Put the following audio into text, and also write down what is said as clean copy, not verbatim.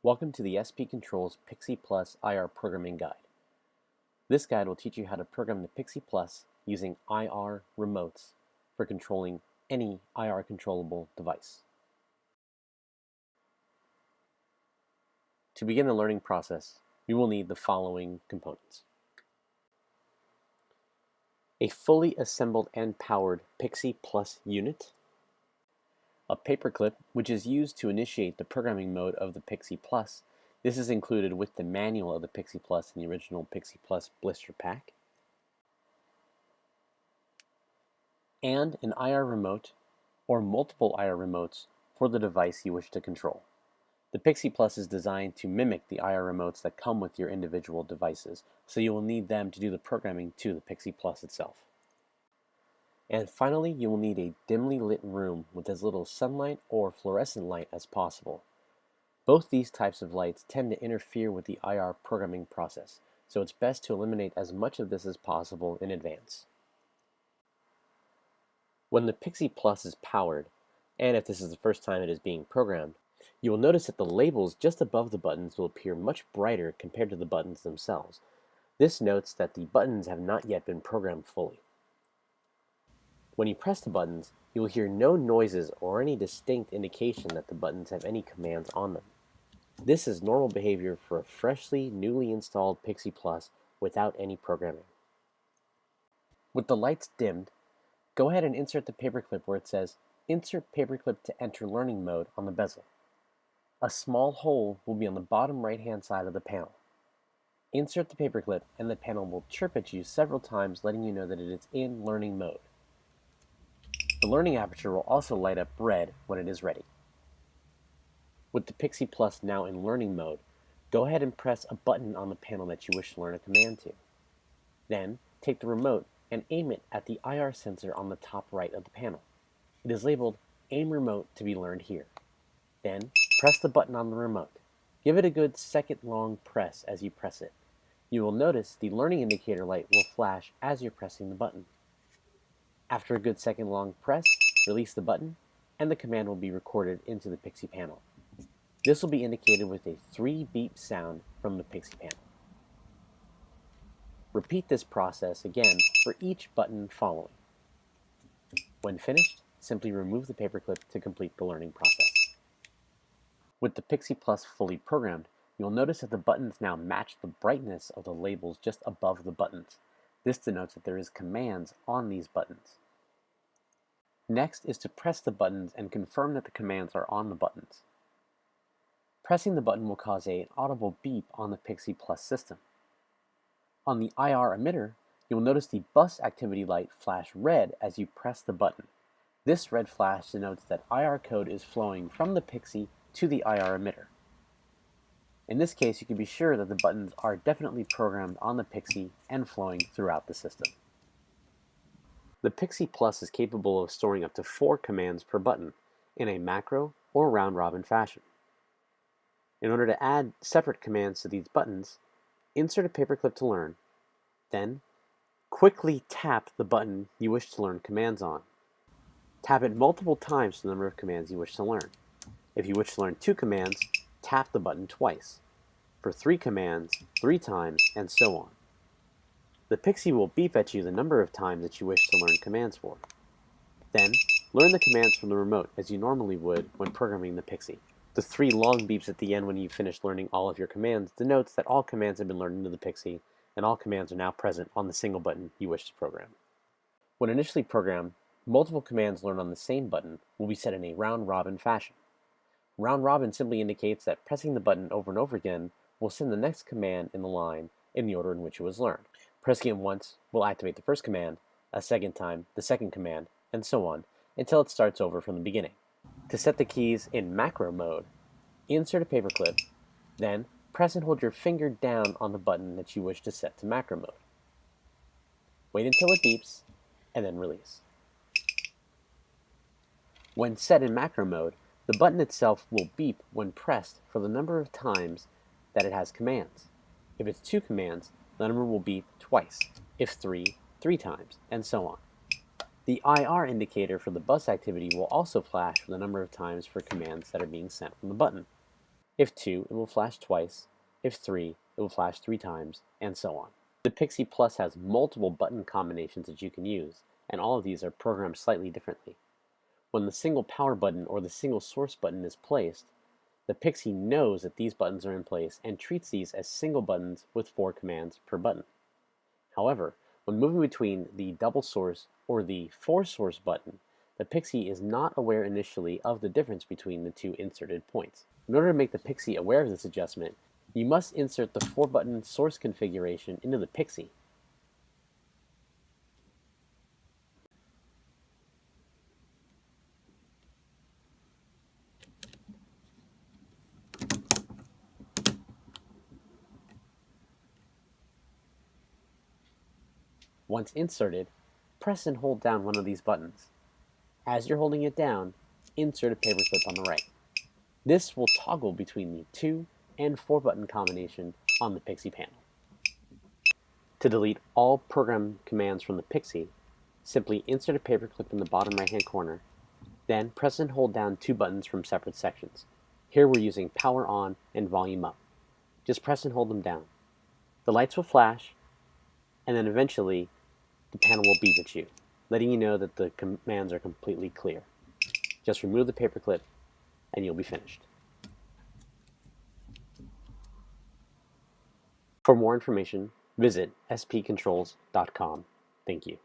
Welcome to the SP Controls Pixie Plus IR Programming Guide. This guide will teach you how to program the Pixie Plus using IR remotes for controlling any IR controllable device. To begin the learning process, we will need the following components. A fully assembled and powered Pixie Plus unit, a paperclip which is used to initiate the programming mode of the Pixie Plus. This is included with the manual of the Pixie Plus in the original Pixie Plus blister pack, and an IR remote or multiple IR remotes for the device you wish to control. The Pixie Plus is designed to mimic the IR remotes that come with your individual devices, so you will need them to do the programming to the Pixie Plus itself. And finally, you will need a dimly lit room with as little sunlight or fluorescent light as possible. Both these types of lights tend to interfere with the IR programming process, so it's best to eliminate as much of this as possible in advance. When the Pixie Plus is powered, and if this is the first time it is being programmed, you will notice that the labels just above the buttons will appear much brighter compared to the buttons themselves. This notes that the buttons have not yet been programmed fully. When you press the buttons, you will hear no noises or any distinct indication that the buttons have any commands on them. This is normal behavior for a newly installed Pixie Plus without any programming. With the lights dimmed, go ahead and insert the paperclip where it says Insert Paperclip to enter learning mode on the bezel. A small hole will be on the bottom right-hand side of the panel. Insert the paperclip and the panel will chirp at you several times, letting you know that it is in learning mode. The learning aperture will also light up red when it is ready. With the Pixie Plus now in learning mode, go ahead and press a button on the panel that you wish to learn a command to. Then, take the remote and aim it at the IR sensor on the top right of the panel. It is labeled Aim Remote to be learned here. Then, press the button on the remote. Give it a good second-long press as you press it. You will notice the learning indicator light will flash as you're pressing the button. After a good second-long press, release the button, and the command will be recorded into the Pixie panel. This will be indicated with a 3-beep sound from the Pixie panel. Repeat this process again for each button following. When finished, simply remove the paperclip to complete the learning process. With the Pixie Plus fully programmed, you'll notice that the buttons now match the brightness of the labels just above the buttons. This denotes that there is commands on these buttons. Next is to press the buttons and confirm that the commands are on the buttons. Pressing the button will cause an audible beep on the Pixie Plus system. On the IR emitter, you will notice the bus activity light flash red as you press the button. This red flash denotes that IR code is flowing from the Pixie to the IR emitter. In this case, you can be sure that the buttons are definitely programmed on the Pixie and flowing throughout the system. The Pixie Plus is capable of storing up to 4 commands per button in a macro or round-robin fashion. In order to add separate commands to these buttons, insert a paperclip to learn, then quickly tap the button you wish to learn commands on. Tap it multiple times for the number of commands you wish to learn. If you wish to learn 2 commands, tap the button twice. For 3 commands, 3 times, and so on. The Pixie will beep at you the number of times that you wish to learn commands for. Then, learn the commands from the remote as you normally would when programming the Pixie. The 3 long beeps at the end when you've finished learning all of your commands denotes that all commands have been learned into the Pixie, and all commands are now present on the single button you wish to program. When initially programmed, multiple commands learned on the same button will be set in a round-robin fashion. Round-robin simply indicates that pressing the button over and over again will send the next command in the line in the order in which it was learned. Pressing it once will activate the first command, a second time the second command, and so on, until it starts over from the beginning. To set the keys in macro mode, insert a paperclip, then press and hold your finger down on the button that you wish to set to macro mode. Wait until it beeps, and then release. When set in macro mode, the button itself will beep when pressed for the number of times that it has commands. If it's 2 commands, the number will beep twice. If 3, 3 times, and so on. The IR indicator for the bus activity will also flash for the number of times for commands that are being sent from the button. If 2, it will flash twice. If 3, it will flash 3 times, and so on. The Pixie Plus has multiple button combinations that you can use, and all of these are programmed slightly differently. When the single power button or the single source button is placed, the Pixie knows that these buttons are in place and treats these as single buttons with 4 commands per button. However, when moving between the double source or the 4 source button, the Pixie is not aware initially of the difference between the two inserted points. In order to make the Pixie aware of this adjustment, you must insert the 4-button source configuration into the Pixie. Once inserted, press and hold down one of these buttons. As you're holding it down, insert a paperclip on the right. This will toggle between the 2 and 4-button combination on the Pixie panel. To delete all program commands from the Pixie, simply insert a paperclip in the bottom right-hand corner, then press and hold down 2 buttons from separate sections. Here we're using power on and volume up. Just press and hold them down. The lights will flash, and then eventually the panel will beep at you, letting you know that the commands are completely clear. Just remove the paperclip and you'll be finished. For more information, visit spcontrols.com. Thank you.